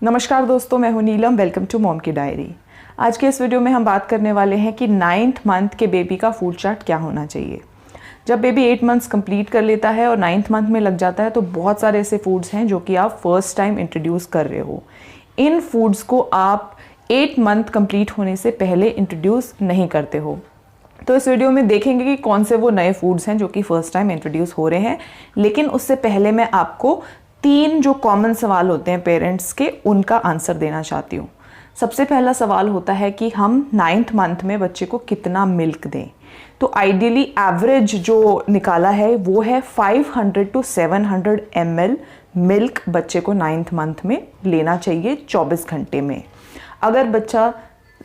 नमस्कार दोस्तों, मैं हूं नीलम। वेलकम टू मॉम की डायरी। आज के इस वीडियो में हम बात करने वाले हैं कि 9th मंथ के बेबी का फूड चार्ट क्या होना चाहिए। जब बेबी 8 मंथ्स कंप्लीट कर लेता है और 9th मंथ में लग जाता है तो बहुत सारे ऐसे फूड्स हैं जो कि आप फर्स्ट टाइम इंट्रोड्यूस कर रहे हो। इन फूड्स को आप 8 मंथ कंप्लीट होने से पहले इंट्रोड्यूस नहीं करते हो। तो इस वीडियो में देखेंगे कि कौन से वो नए फूड्स हैं जो कि फर्स्ट टाइम इंट्रोड्यूस हो रहे हैं। लेकिन उससे पहले मैं आपको 3 जो कॉमन सवाल होते हैं पेरेंट्स के, उनका आंसर देना चाहती हूँ। सबसे पहला सवाल होता है कि हम 9th मंथ में बच्चे को कितना मिल्क दें। तो आइडियली एवरेज जो निकाला है वो है 500 to 700 ml मिल्क बच्चे को 9th मंथ में लेना चाहिए 24 घंटे में। अगर बच्चा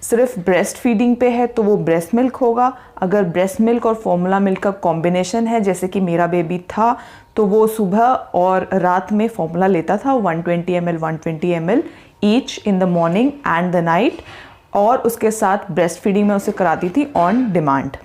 सिर्फ ब्रेस्ट फीडिंग पे है तो वो ब्रेस्ट मिल्क होगा। अगर ब्रेस्ट मिल्क और फॉर्मूला मिल्क का कॉम्बिनेशन है, जैसे कि मेरा बेबी था, तो वो सुबह और रात में फॉर्मूला लेता था 120 ml each in the morning and the night, और उसके साथ ब्रेस्ट फीडिंग में उसे कराती थी ऑन डिमांड।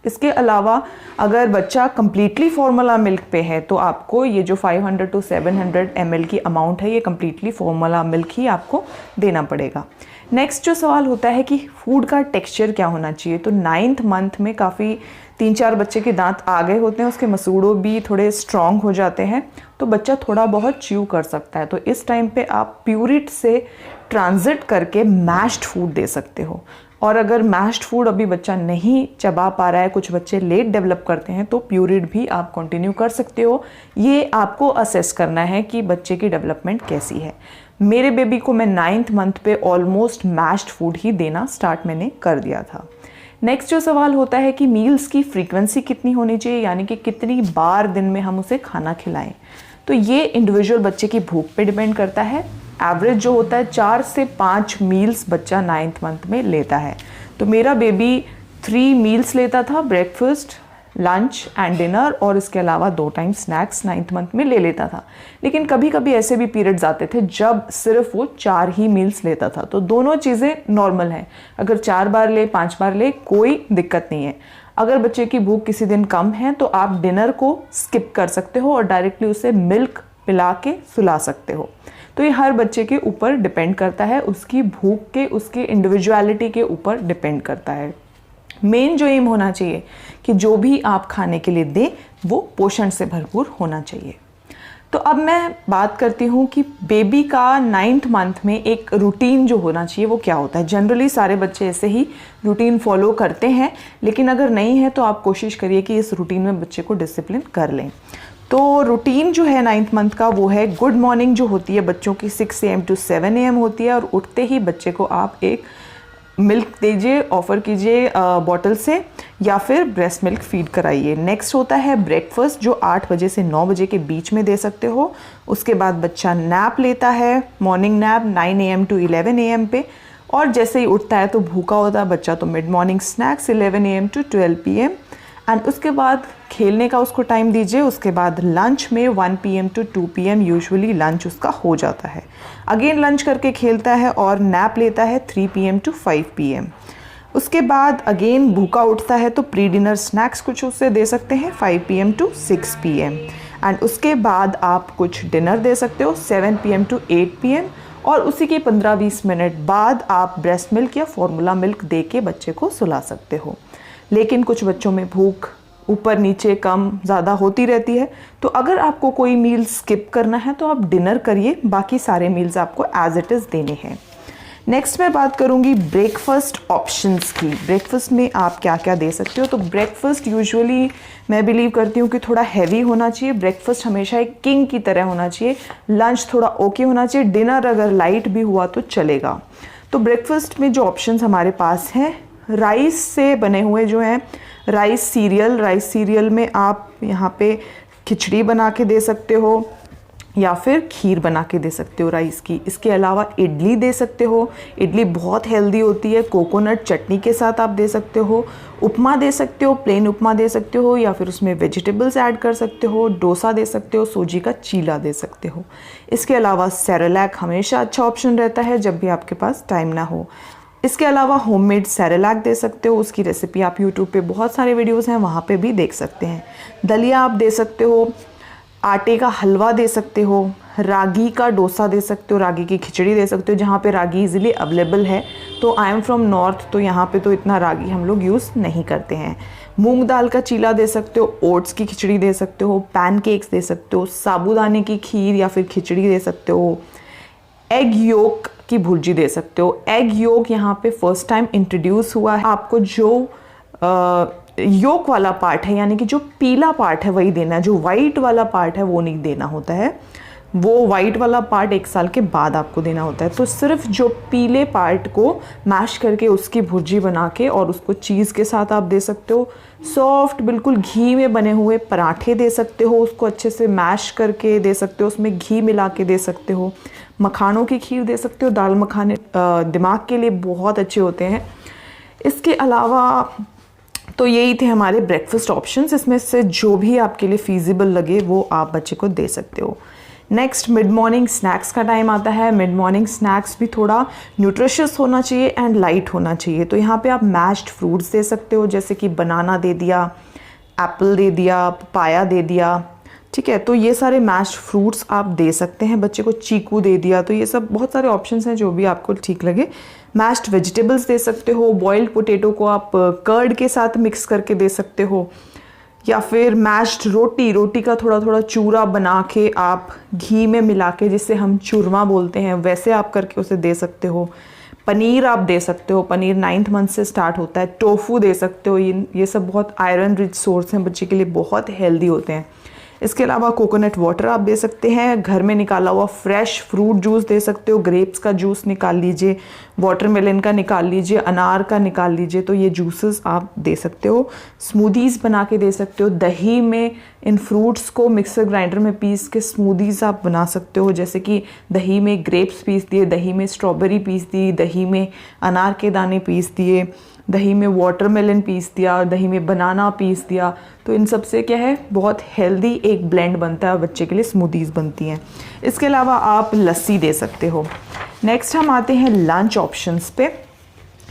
इसके अलावा अगर बच्चा कम्प्लीटली फॉर्मूला मिल्क पे है तो आपको ये जो 500 to 700 ml की अमाउंट है, ये कम्प्लीटली फॉर्मूला मिल्क ही आपको देना पड़ेगा। नेक्स्ट जो सवाल होता है कि फूड का टेक्सचर क्या होना चाहिए। तो 9th मंथ में काफ़ी 3-4 बच्चे के दांत आ गए होते हैं, उसके मसूड़ों भी थोड़े स्ट्रॉन्ग हो जाते हैं, तो बच्चा थोड़ा बहुत च्यू कर सकता है। तो इस टाइम पे आप प्यूरिट से ट्रांजिट करके मैश्ड फूड दे सकते हो। और अगर मैश्ड फूड अभी बच्चा नहीं चबा पा रहा है, कुछ बच्चे लेट डेवलप करते हैं, तो प्यूरिट भी आप कंटिन्यू कर सकते हो। ये आपको असेस करना है कि बच्चे की डेवलपमेंट कैसी है। मेरे बेबी को मैं 9th मंथ पे ऑलमोस्ट मैश्ड फूड ही देना स्टार्ट मैंने कर दिया था। नेक्स्ट जो सवाल होता है कि मील्स की फ्रीक्वेंसी कितनी होनी चाहिए, यानी कि कितनी बार दिन में हम उसे खाना खिलाएं। तो ये इंडिविजुअल बच्चे की भूख पे डिपेंड करता है। एवरेज जो होता है 4 से 5 मील्स बच्चा 9th मंथ में लेता है। तो मेरा बेबी 3 मील्स लेता था, ब्रेकफास्ट, लंच एंड डिनर, और इसके अलावा 2 टाइम स्नैक्स 9th मंथ में ले लेता था। लेकिन कभी कभी ऐसे भी पीरियड्स आते थे जब सिर्फ वो 4 ही मील्स लेता था। तो दोनों चीज़ें नॉर्मल हैं। अगर 4 बार ले, 5 बार ले, कोई दिक्कत नहीं है। अगर बच्चे की भूख किसी दिन कम है तो आप डिनर को स्किप कर सकते हो और डायरेक्टली उसे मिल्क पिला के सुला सकते हो। तो ये हर बच्चे के ऊपर डिपेंड करता है, उसकी भूख के, उसकी इंडिविजुअलिटी के ऊपर डिपेंड करता है। मेन जो एम होना चाहिए कि जो भी आप खाने के लिए दें वो पोषण से भरपूर होना चाहिए। तो अब मैं बात करती हूँ कि बेबी का 9th मंथ में एक रूटीन जो होना चाहिए वो क्या होता है। जनरली सारे बच्चे ऐसे ही रूटीन फॉलो करते हैं, लेकिन अगर नहीं है तो आप कोशिश करिए कि इस रूटीन में बच्चे को डिसिप्लिन कर लें। तो रूटीन जो है 9th मंथ का वो है गुड मॉर्निंग जो होती है बच्चों की 6 AM to 7 AM होती है, और उठते ही बच्चे को आप एक मिल्क दीजिए, ऑफ़र कीजिए बॉटल से, या फिर ब्रेस्ट मिल्क फीड कराइए। नेक्स्ट होता है ब्रेकफास्ट जो 8 बजे से 9 बजे के बीच में दे सकते हो। उसके बाद बच्चा नैप लेता है, morning nap 9 AM to 11 AM पे, और जैसे ही उठता है तो भूखा होता है बच्चा तो mid morning snacks 11 AM to 12 PM, and उसके बाद खेलने का उसको टाइम दीजिए। उसके बाद लंच में 1 PM to 2 PM usually lunch उसका हो जाता है। अगेन लंच करके खेलता है और नैप लेता है 3 PM to 5 PM। उसके बाद अगेन भूखा उठता है तो प्री डिनर स्नैक्स कुछ उससे दे सकते हैं 5 PM to 6 PM, एंड उसके बाद आप कुछ डिनर दे सकते हो 7 PM to 8 PM, और उसी के 15-20 मिनट बाद आप ब्रेस्ट मिल्क या फॉर्मूला मिल्क दे के बच्चे को सुला सकते हो। लेकिन कुछ बच्चों में भूख ऊपर नीचे कम ज़्यादा होती रहती है, तो अगर आपको कोई मील स्किप करना है तो आप डिनर करिए, बाकी सारे मील्स आपको एज इट इज़ देने हैं। नेक्स्ट मैं बात करूँगी ब्रेकफास्ट ऑप्शंस की। ब्रेकफास्ट में आप क्या क्या दे सकते हो। तो ब्रेकफास्ट यूजुअली मैं बिलीव करती हूँ कि थोड़ा हैवी होना चाहिए। ब्रेकफास्ट हमेशा एक किंग की तरह होना चाहिए। लंच थोड़ा ओके होना चाहिए। डिनर अगर लाइट भी हुआ तो चलेगा। तो ब्रेकफास्ट में जो ऑप्शंस हमारे पास हैं, राइस से बने हुए जो हैं राइस सीरियल में आप यहाँ पे खिचड़ी बना के दे सकते हो या फिर खीर बना के दे सकते हो राइस की। इसके अलावा इडली दे सकते हो। इडली बहुत हेल्दी होती है, कोकोनट चटनी के साथ आप दे सकते हो। उपमा दे सकते हो, प्लेन उपमा दे सकते हो, या फिर उसमें वेजिटेबल्स ऐड कर सकते हो। डोसा दे सकते हो, सूजी का चीला दे सकते हो। इसके अलावा सेरेलैक हमेशा अच्छा ऑप्शन रहता है जब भी आपके पास टाइम ना हो। इसके अलावा होममेड सेरेलैक दे सकते हो, उसकी रेसिपी आप यूट्यूब पे बहुत सारे वीडियोस हैं, वहाँ पे भी देख सकते हैं। दलिया आप दे सकते हो, आटे का हलवा दे सकते हो, रागी का डोसा दे सकते हो, रागी की खिचड़ी दे सकते हो जहाँ पे रागी इजीली अवेलेबल है। तो आई एम फ्रॉम नॉर्थ, तो यहाँ पे तो इतना रागी हम लोग यूज़ नहीं करते हैं। मूंग दाल का चीला दे सकते हो, ओट्स की खिचड़ी दे सकते हो, पैनकेक्स दे सकते हो, साबूदाने की खीर या फिर खिचड़ी दे सकते हो, एग योक की भुर्जी दे सकते हो। एग योक यहाँ पे फर्स्ट टाइम इंट्रोड्यूस हुआ है। आपको जो योक वाला पार्ट है यानी कि जो पीला पार्ट है वही देना है, जो वाइट वाला पार्ट है वो नहीं देना होता है। वो वाइट वाला पार्ट 1 साल के बाद आपको देना होता है। तो सिर्फ जो पीले पार्ट को मैश करके उसकी भुर्जी बना के और उसको चीज़ के साथ आप दे सकते हो। सॉफ्ट बिल्कुल घी में बने हुए पराठे दे सकते हो, उसको अच्छे से मैश करके दे सकते हो, उसमें घी मिला के दे सकते हो। मखानों की खीर दे सकते हो, दाल मखाने दिमाग के लिए बहुत अच्छे होते हैं। इसके अलावा तो यही थे हमारे ब्रेकफास्ट ऑप्शंस। इसमें से जो भी आपके लिए फीजिबल लगे वो आप बच्चे को दे सकते हो। नेक्स्ट मिड मॉर्निंग स्नैक्स का टाइम आता है। मिड मॉर्निंग स्नैक्स भी थोड़ा न्यूट्रिशियस होना चाहिए एंड लाइट होना चाहिए। तो यहाँ पे आप मैश्ड फ्रूट्स दे सकते हो, जैसे कि बनाना दे दिया, एप्पल दे दिया, पपाया दे दिया, ठीक है। तो ये सारे मैश्ड फ्रूट्स आप दे सकते हैं। बच्चे को चीकू दे दिया, तो ये सब बहुत सारे ऑप्शंस हैं जो भी आपको ठीक लगे। मैश्ड वेजिटेबल्स दे सकते हो, बॉइल्ड पोटैटो को आप कर्ड के साथ मिक्स करके दे सकते हो, या फिर मैश्ड रोटी का थोड़ा थोड़ा चूरा बना के आप घी में मिला के, जिसे हम चूरमा बोलते हैं, वैसे आप करके उसे दे सकते हो। पनीर आप दे सकते हो, पनीर 9th मंथ से स्टार्ट होता है। टोफू दे सकते हो, ये सब बहुत आयरन रिच सोर्स हैं, बच्चे के लिए बहुत हेल्दी होते हैं। इसके अलावा कोकोनट वाटर आप दे सकते हैं। घर में निकाला हुआ फ्रेश फ्रूट जूस दे सकते हो, ग्रेप्स का जूस निकाल लीजिए, वाटरमेलन का निकाल लीजिए, अनार का निकाल लीजिए, तो ये जूसेस आप दे सकते हो। स्मूदीज़ बना के दे सकते हो। दही में इन फ्रूट्स को मिक्सर ग्राइंडर में पीस के स्मूदीज़ आप बना सकते हो, जैसे कि दही में ग्रेप्स पीस दिए, दही में स्ट्रॉबेरी पीस दी, दही में अनार के दाने पीस दिए, दही में वाटरमेलन पीस दिया, दही में बनाना पीस दिया। तो इन सब से क्या है, बहुत हेल्दी एक ब्लेंड बनता है और बच्चे के लिए स्मूदीज़ बनती हैं। इसके अलावा आप लस्सी दे सकते हो। नेक्स्ट हम आते हैं लंच ऑप्शंस पे।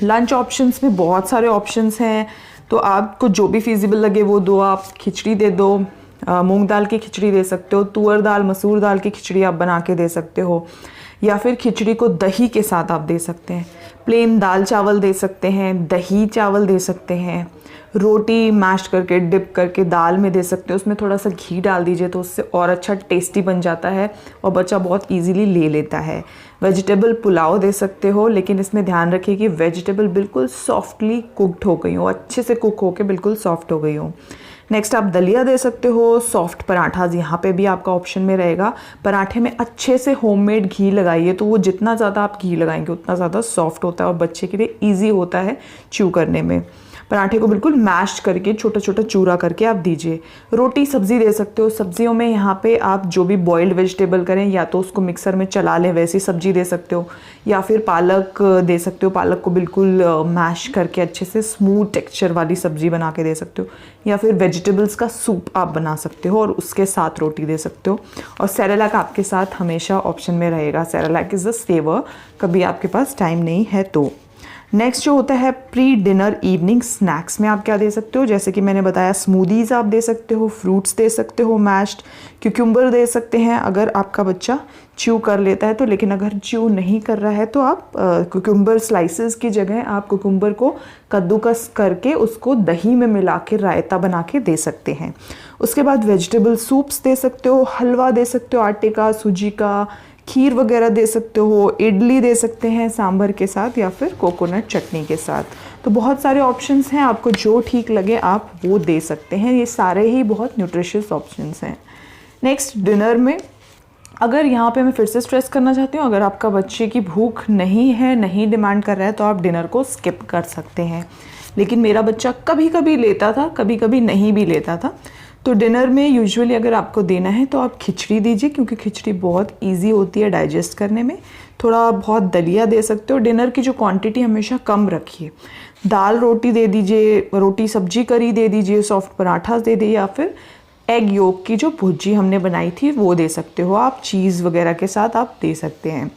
लंच ऑप्शंस में बहुत सारे ऑप्शंस हैं, तो आपको जो भी फिजिबल लगे वो दो। आप खिचड़ी दे दो, मूंग दाल की खिचड़ी दे सकते हो, तुअर दाल मसूर दाल की खिचड़ी आप बना के दे सकते हो, या फिर खिचड़ी को दही के साथ आप दे सकते हैं। प्लेन दाल चावल दे सकते हैं, दही चावल दे सकते हैं, रोटी मैश करके डिप करके दाल में दे सकते हो, उसमें थोड़ा सा घी डाल दीजिए तो उससे और अच्छा टेस्टी बन जाता है और बच्चा बहुत इजीली ले लेता है। वेजिटेबल पुलाव दे सकते हो, लेकिन इसमें ध्यान रखिए कि वेजिटेबल बिल्कुल सॉफ्टली कुकड हो गई हो, अच्छे से कुक होके बिल्कुल सॉफ्ट हो गई हो। नेक्स्ट आप दलिया दे सकते हो। सॉफ्ट पराठाज यहाँ पे भी आपका ऑप्शन में रहेगा। पराठे में अच्छे से होममेड घी लगाइए, तो वो जितना ज़्यादा आप घी लगाएंगे उतना ज़्यादा सॉफ्ट होता है और बच्चे के लिए ईजी होता है च्यू करने में। पराठे को बिल्कुल मैश करके छोटा छोटा चूरा करके आप दीजिए। रोटी सब्ज़ी दे सकते हो। सब्जियों में यहाँ पे आप जो भी बॉइल्ड वेजिटेबल करें, या तो उसको मिक्सर में चला लें, वैसी सब्जी दे सकते हो, या फिर पालक दे सकते हो। पालक को बिल्कुल मैश करके अच्छे से स्मूथ टेक्सचर वाली सब्जी बना के दे सकते हो, या फिर वेजिटेबल्स का सूप आप बना सकते हो और उसके साथ रोटी दे सकते हो। और सेरेलैक आपके साथ हमेशा ऑप्शन में रहेगा। सेरेलैक इज़ अ सेवर, कभी आपके पास टाइम नहीं है तो। नेक्स्ट जो होता है प्री डिनर इवनिंग स्नैक्स में आप क्या दे सकते हो, जैसे कि मैंने बताया स्मूदीज़ आप दे सकते हो, फ्रूट्स दे सकते हो, मैश्ड क्यूक्यूम्बर दे सकते हैं अगर आपका बच्चा च्यू कर लेता है तो। लेकिन अगर च्यू नहीं कर रहा है तो आप क्यूक्यूम्बर स्लाइसेस की जगह आप क्यूक्यूम्बर को कद्दूकस करके उसको दही में मिला के रायता बना के दे सकते हैं। उसके बाद वेजिटेबल सूप्स दे सकते हो, हलवा दे सकते हो आटे का, सूजी का, खीर वगैरह दे सकते हो, इडली दे सकते हैं सांभर के साथ या फिर कोकोनट चटनी के साथ। तो बहुत सारे ऑप्शंस हैं, आपको जो ठीक लगे आप वो दे सकते हैं। ये सारे ही बहुत न्यूट्रिशियस ऑप्शंस हैं। नेक्स्ट डिनर में अगर यहाँ पे मैं फिर से स्ट्रेस करना चाहती हूँ, अगर आपका बच्चे की भूख नहीं है, नहीं डिमांड कर रहा है, तो आप डिनर को स्किप कर सकते हैं। लेकिन मेरा बच्चा कभी कभी लेता था, कभी कभी नहीं भी लेता था, तो डिनर में यूजुअली अगर आपको देना है तो आप खिचड़ी दीजिए, क्योंकि खिचड़ी बहुत इजी होती है डाइजेस्ट करने में। थोड़ा बहुत दलिया दे सकते हो। डिनर की जो क्वांटिटी हमेशा कम रखिए। दाल रोटी दे दीजिए, रोटी सब्जी करी दे दीजिए, सॉफ्ट पराठा दे दीजिए, या फिर एग योक की जो भुर्जी हमने बनाई थी वो दे सकते हो आप। चीज़ वगैरह के साथ आप दे सकते हैं।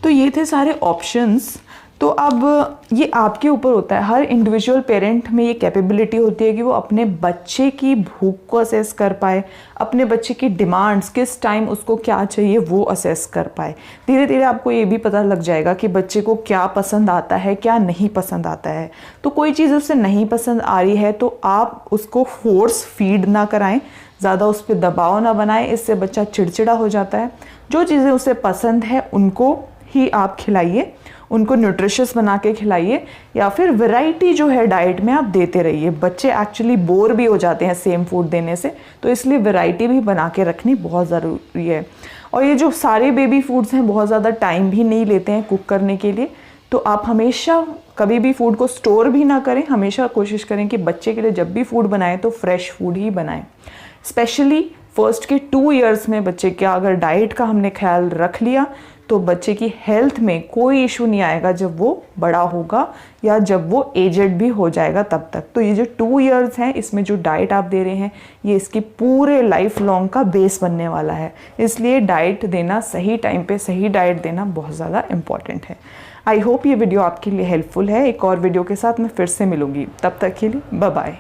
तो ये थे सारे ऑप्शंस। तो अब ये आपके ऊपर होता है, हर इंडिविजुअल पेरेंट में ये कैपेबिलिटी होती है कि वो अपने बच्चे की भूख को असेस कर पाए, अपने बच्चे की डिमांड्स, किस टाइम उसको क्या चाहिए वो असेस कर पाए। धीरे धीरे आपको ये भी पता लग जाएगा कि बच्चे को क्या पसंद आता है, क्या नहीं पसंद आता है। तो कोई चीज़ उससे नहीं पसंद आ रही है तो आप उसको फोर्स फीड ना कराएं, ज़्यादा उस पर दबाव ना बनाएं, इससे बच्चा चिड़चिड़ा हो जाता है। जो चीज़ें उसे पसंद है उनको ही आप खिलाइए, उनको न्यूट्रिशियस बना के खिलाइए, या फिर वैरायटी जो है डाइट में आप देते रहिए। बच्चे एक्चुअली बोर भी हो जाते हैं सेम फूड देने से, तो इसलिए वैरायटी भी बना के रखनी बहुत ज़रूरी है। और ये जो सारे बेबी फूड्स हैं बहुत ज़्यादा टाइम भी नहीं लेते हैं कुक करने के लिए, तो आप हमेशा कभी भी फूड को स्टोर भी ना करें। हमेशा कोशिश करें कि बच्चे के लिए जब भी फूड बनाएं तो फ्रेश फूड ही बनाएं। स्पेशली फर्स्ट के 2 इयर्स में बच्चे का अगर डाइट का हमने ख्याल रख लिया तो बच्चे की हेल्थ में कोई इशू नहीं आएगा जब वो बड़ा होगा या जब वो एजेड भी हो जाएगा तब तक। तो ये जो 2 इयर्स हैं इसमें जो डाइट आप दे रहे हैं ये इसकी पूरे लाइफ लॉन्ग का बेस बनने वाला है। इसलिए डाइट देना, सही टाइम पे सही डाइट देना बहुत ज़्यादा इम्पॉर्टेंट है। आई होप ये वीडियो आपके लिए हेल्पफुल है। एक और वीडियो के साथ मैं फिर से मिलूंगी, तब तक के लिए बाय बाय।